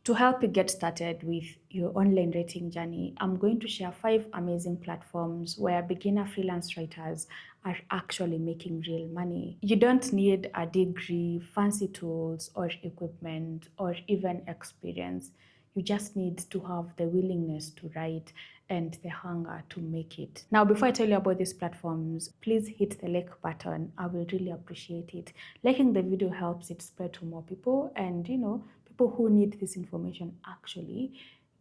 To help you get started with your online writing journey, I'm going to share 5 amazing platforms where beginner freelance writers are actually making real money. You don't need a degree, fancy tools, or equipment, or even experience. You just need to have the willingness to write and the hunger to make it. Now, before I tell you about these platforms, please hit the like button. I will really appreciate it. Liking the video helps it spread to more people, and people who need this information actually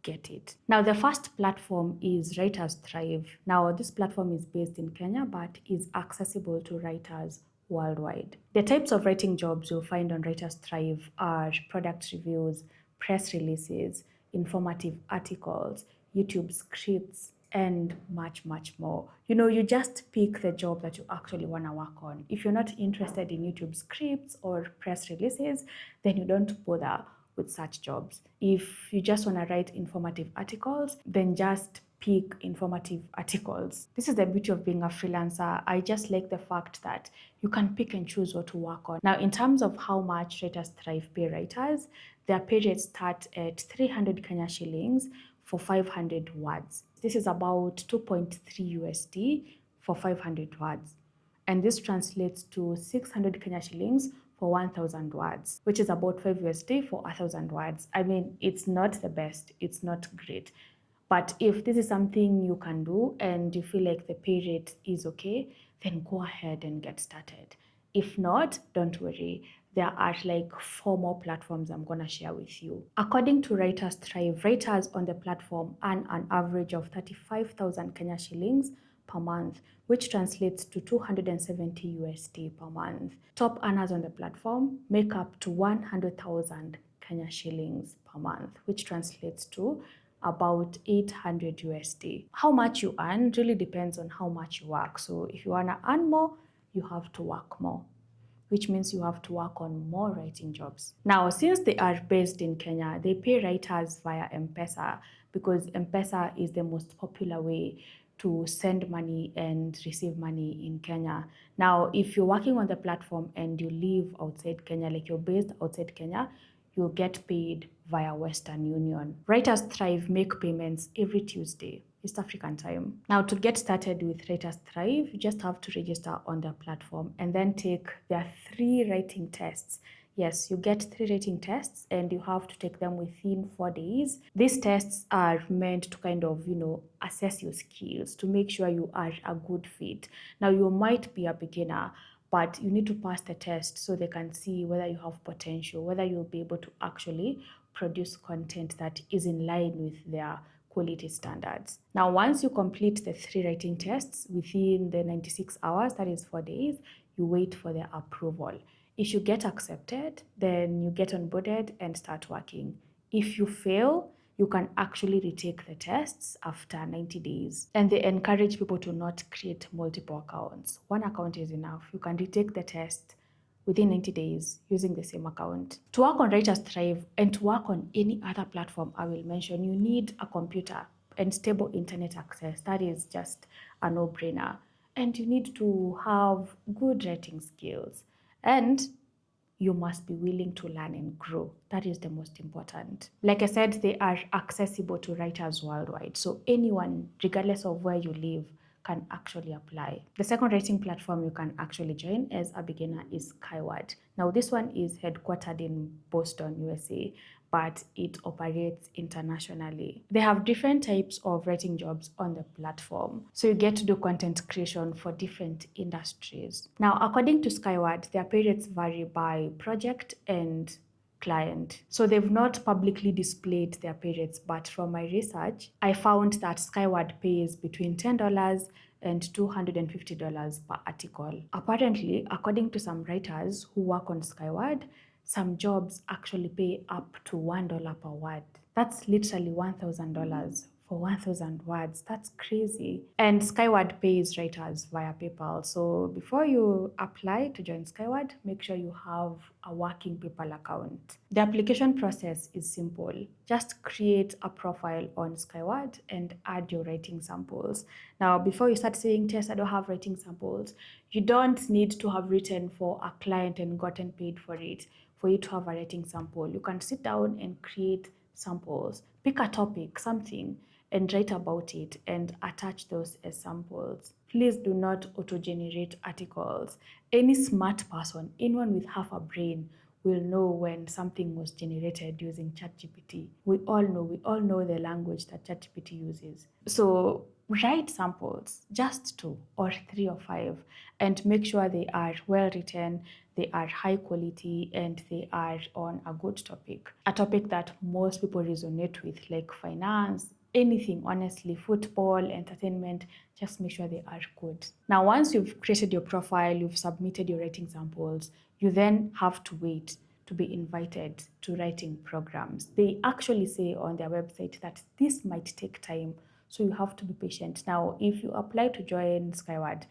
get it. Now, the first platform is Writers Thrive. Now, this platform is based in Kenya but is accessible to writers worldwide. The types of writing jobs you'll find on Writers Thrive are product reviews, press releases, informative articles, YouTube scripts, and much, much more. You just pick the job that you actually want to work on. If you're not interested in YouTube scripts or press releases, then you don't bother with such jobs. If you just want to write informative articles, then just pick informative articles. This is the beauty of being a freelancer. I just like the fact that you can pick and choose what to work on. Now, in terms of how much Writers Thrive pay writers, their pay rates start at 300 Kenya shillings for 500 words. This is about 2.3 USD for 500 words. And this translates to 600 Kenya shillings for 1000 words, which is about 5 USD for 1000 words. I mean, it's not the best, it's not great. But if this is something you can do and you feel like the pay rate is okay, then go ahead and get started. If not, don't worry. There are like 4 more platforms I'm going to share with you. According to Writers Thrive, writers on the platform earn an average of 35,000 Kenya shillings per month, which translates to 270 USD per month. Top earners on the platform make up to 100,000 Kenya shillings per month, which translates to about 800 USD. How much you earn really depends on how much you work. So if you want to earn more, you have to work more, which means you have to work on more writing jobs. Now, since they are based in Kenya, they pay writers via M-Pesa because M-Pesa is the most popular way to send money and receive money in Kenya. Now, if you're working on the platform and you live outside Kenya, like you're based outside Kenya, you'll get paid via Western Union. Writers Thrive make payments every Tuesday, East African time. Now, to get started with Writers Thrive, you just have to register on their platform and then take their 3 writing tests. Yes, you get 3 writing tests and you have to take them within 4 days. These tests are meant to kind of, assess your skills to make sure you are a good fit. Now, you might be a beginner, but you need to pass the test so they can see whether you have potential, whether you'll be able to actually produce content that is in line with their quality standards. Now, once you complete the 3 writing tests within the 96 hours, that is 4 days, you wait for their approval. If you get accepted, then you get onboarded and start working. If you fail, you can actually retake the tests after 90 days. And they encourage people to not create multiple accounts. One account is enough. You can retake the test within 90 days using the same account. To work on Writers Thrive and to work on any other platform I will mention, you need a computer and stable internet access. That is just a no-brainer. And you need to have good writing skills. And you must be willing to learn and grow. That is the most important. Like I said, they are accessible to writers worldwide. So anyone, regardless of where you live, can actually apply. The second writing platform you can actually join as a beginner is Skyward. Now, this one is headquartered in Boston, USA, but it operates internationally. They have different types of writing jobs on the platform. So you get to do content creation for different industries. Now, according to Skyward, their pay rates vary by project and client. So they've not publicly displayed their pay rates, but from my research, I found that Skyward pays between $10 and $250 per article. Apparently, according to some writers who work on Skyward, some jobs actually pay up to $1 per word. That's literally $1,000 for 1000 words. That's crazy. And Skyward pays writers via PayPal. So before you apply to join Skyward, make sure you have a working PayPal account. The application process is simple. Just create a profile on Skyward and add your writing samples. Now, before you start saying, Tess, I don't have writing samples, you don't need to have written for a client and gotten paid for it for you to have a writing sample. You can sit down and create samples. Pick a topic, something, and write about it and attach those as samples. Please do not auto-generate articles. Any smart person, anyone with half a brain, will know when something was generated using ChatGPT. We all know the language that ChatGPT uses. So write samples, just 2 or 3 or 5, and make sure they are well written, they are high quality, and they are on a good topic. A topic that most people resonate with, like finance, anything, honestly, football, entertainment, just make sure they are good. Now, once you've created your profile, you've submitted your writing samples, you then have to wait to be invited to writing programs. They actually say on their website that this might take time, so you have to be patient. Now, if you apply to join Skyward,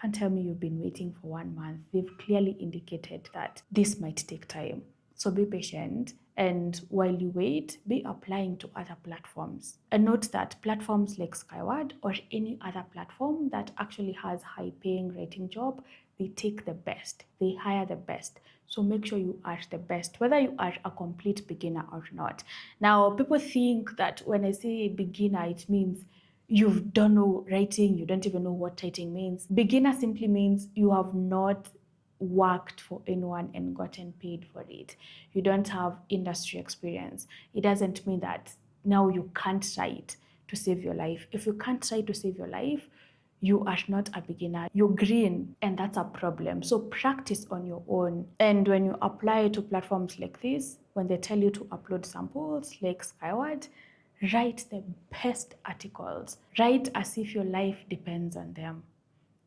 don't tell me you've been waiting for 1 month. They've clearly indicated that this might take time. So be patient. And while you wait, be applying to other platforms. And note that platforms like Skyward or any other platform that actually has high paying writing job, they take the best. They hire the best. So make sure you are the best, whether you are a complete beginner or not. Now, people think that when I say beginner, it means you don't know writing, you don't even know what writing means. Beginner simply means you have not worked for anyone and gotten paid for it. You don't have industry experience. It doesn't mean that now you can't write to save your life. If you can't try to save your life, you are not a beginner. You're green, and that's a problem. So practice on your own. And when you apply to platforms like this, when they tell you to upload samples like Skyward, write the best articles. Write as if your life depends on them,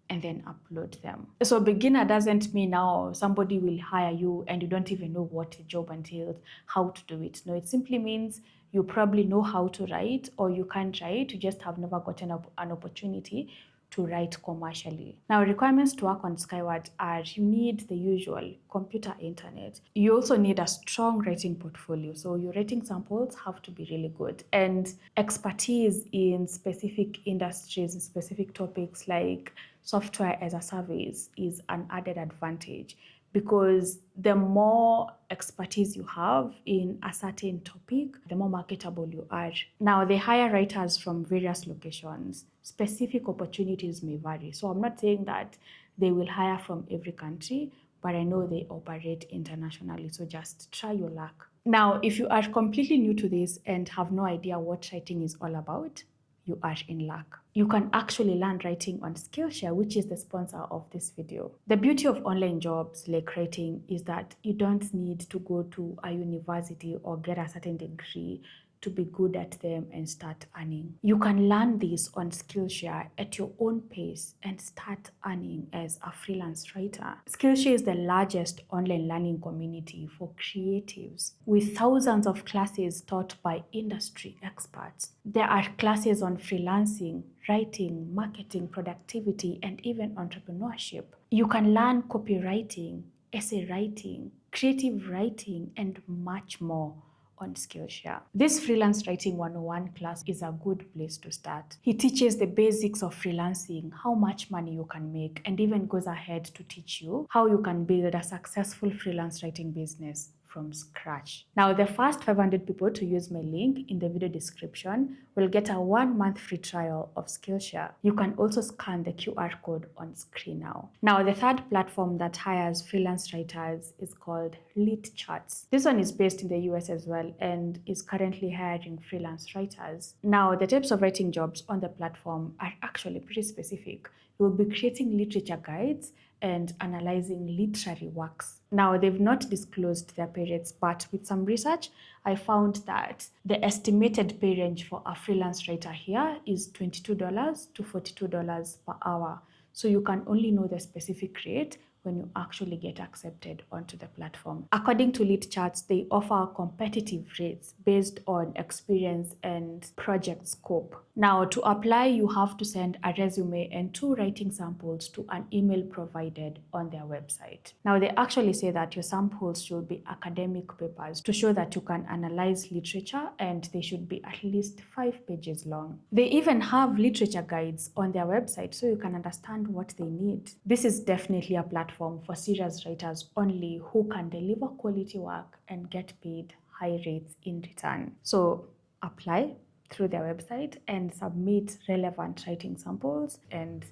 and then upload them. So beginner doesn't mean now somebody will hire you and you don't even know what the job entails, how to do it. No, it simply means you probably know how to write, or you can't write, you just have never gotten an opportunity to write commercially. Now, requirements to work on Skyward are you need the usual computer, internet. You also need a strong writing portfolio. So your writing samples have to be really good, and expertise in specific industries, specific topics like software as a service is an added advantage, because the more expertise you have in a certain topic, the more marketable you are. Now, they hire writers from various locations. Specific opportunities may vary. So I'm not saying that they will hire from every country, but I know they operate internationally. So just try your luck. Now, if you are completely new to this and have no idea what writing is all about, you are in luck. You can actually learn writing on Skillshare, which is the sponsor of this video. The beauty of online jobs like writing is that you don't need to go to a university or get a certain degree to be good at them and start earning. You can learn this on Skillshare at your own pace and start earning as a freelance writer. Skillshare is the largest online learning community for creatives, with thousands of classes taught by industry experts. There are classes on freelancing, writing, marketing, productivity, and even entrepreneurship. You can learn copywriting, essay writing, creative writing, and much more on Skillshare. This Freelance Writing 101 class is a good place to start. He teaches the basics of freelancing, how much money you can make, and even goes ahead to teach you how you can build a successful freelance writing business from scratch. Now, the first 500 people to use my link in the video description will get a 1-month free trial of Skillshare. You can also scan the QR code on screen now. Now, the third platform that hires freelance writers is called LeetCharts. This one is based in the US as well and is currently hiring freelance writers. Now, the types of writing jobs on the platform are actually pretty specific. You will be creating literature guides and analyzing literary works. Now, they've not disclosed their pay rates, but with some research, I found that the estimated pay range for a freelance writer here is $22 to $42 per hour. So you can only know the specific rate when you actually get accepted onto the platform. According to LeetCharts, they offer competitive rates based on experience and project scope. Now, to apply, you have to send a resume and 2 writing samples to an email provided on their website. Now, they actually say that your samples should be academic papers to show that you can analyze literature, and they should be at least 5 pages long. They even have literature guides on their website so you can understand what they need. This is definitely a platform for serious writers only who can deliver quality work and get paid high rates in return. So apply through their website and submit relevant writing samples, and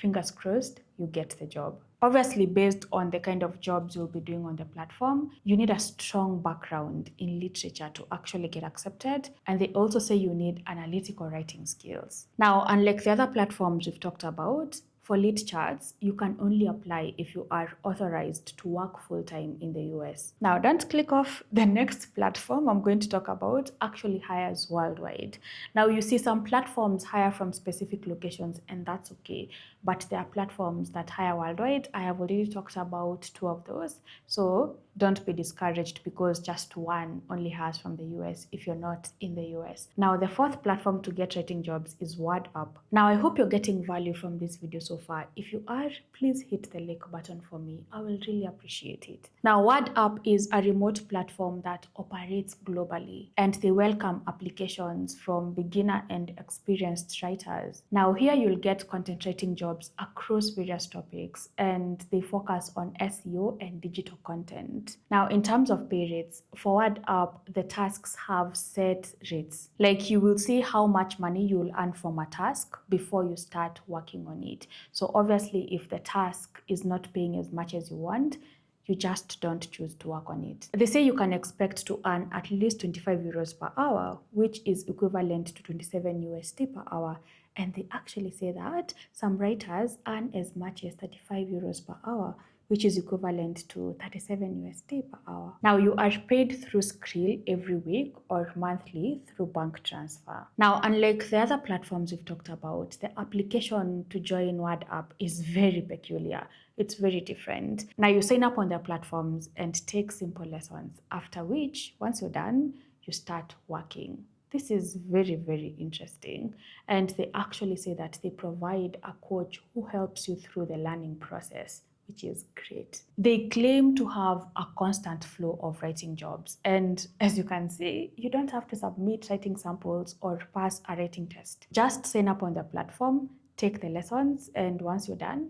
fingers crossed you get the job. Obviously, based on the kind of jobs you'll be doing on the platform, you need a strong background in literature to actually get accepted. And they also say you need analytical writing skills. Now, unlike the other platforms we've talked about, for lead charts, you can only apply if you are authorized to work full-time in the US. Now, don't click off. The next platform I'm going to talk about actually hires worldwide. Now, you see some platforms hire from specific locations, and that's okay. But there are platforms that hire worldwide. I have already talked about 2 of those. So don't be discouraged because just one only hires from the US if you're not in the US. Now, the 4th platform to get writing jobs is WordUp. Now, I hope you're getting value from this video so far. If you are, please hit the like button for me. I will really appreciate it. Now, WordUp is a remote platform that operates globally, and they welcome applications from beginner and experienced writers. Now, here you'll get content writing jobs across various topics, and they focus on SEO and digital content. Now, in terms of pay rates, for WordUp, the tasks have set rates. Like, you will see how much money you will earn from a task before you start working on it. So obviously, if the task is not paying as much as you want, you just don't choose to work on it. They say you can expect to earn at least 25 euros per hour, which is equivalent to 27 USD per hour. And they actually say that some writers earn as much as 35 euros per hour, which is equivalent to 37 USD per hour. Now, you are paid through Skrill every week or monthly through bank transfer. Now, unlike the other platforms we've talked about, the application to join WordUp is very peculiar. It's very different. Now, you sign up on their platforms and take simple lessons, after which, once you're done, you start working. This is very, very interesting. And they actually say that they provide a coach who helps you through the learning process, which is great. They claim to have a constant flow of writing jobs. And as you can see, you don't have to submit writing samples or pass a writing test. Just sign up on the platform, take the lessons, and once you're done,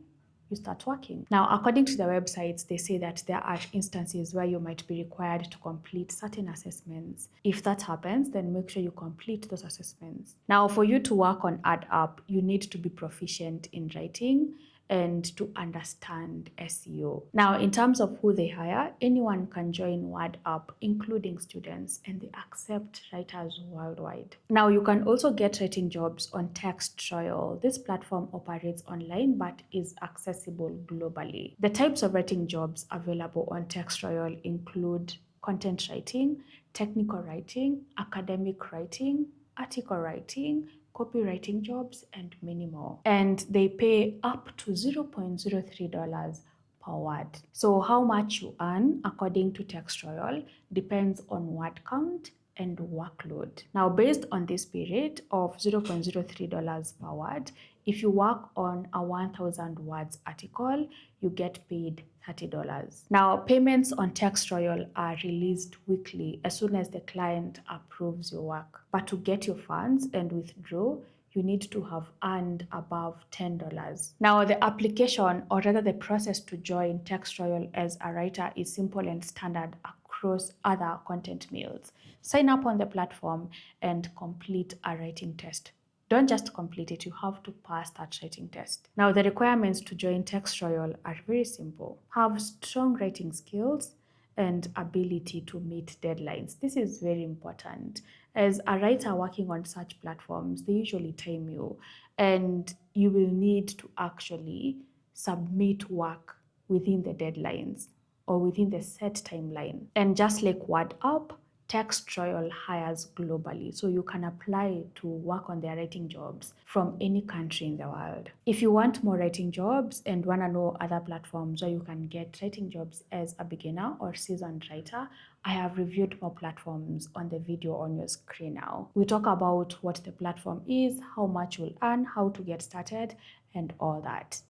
you start working. Now, according to the websites, they say that there are instances where you might be required to complete certain assessments. If that happens, then make sure you complete those assessments. Now, for you to work on WordUp, you need to be proficient in writing and to understand SEO. Now, in terms of who they hire, anyone can join WordUp, including students, and they accept writers worldwide. Now, you can also get writing jobs on Textrial. This platform operates online but is accessible globally. The types of writing jobs available on Textrial include content writing, technical writing, academic writing, article writing, copywriting jobs, and many more. And they pay up to $0.03 per word. So how much you earn according to Textrial depends on word count and workload. Now, based on this pay rate of $0.03 per word, if you work on a 1,000 words article, you get paid $30. Now, payments on Textrial are released weekly as soon as the client approves your work. But to get your funds and withdraw, you need to have earned above $10. Now, the application, or rather the process to join Textrial as a writer, is simple and standard across other content mills. Sign up on the platform and complete a writing test. Don't just complete it, you have to pass that writing test. Now, the requirements to join Textrial are very simple. Have strong writing skills and ability to meet deadlines. This is very important. As a writer working on such platforms, they usually time you, and you will need to actually submit work within the deadlines or within the set timeline. And just like WordUp, Textrial hires globally, so you can apply to work on their writing jobs from any country in the world. If you want more writing jobs and want to know other platforms where you can get writing jobs as a beginner or seasoned writer, I have reviewed more platforms on the video on your screen now. We talk about what the platform is, how much you'll earn, how to get started, and all that.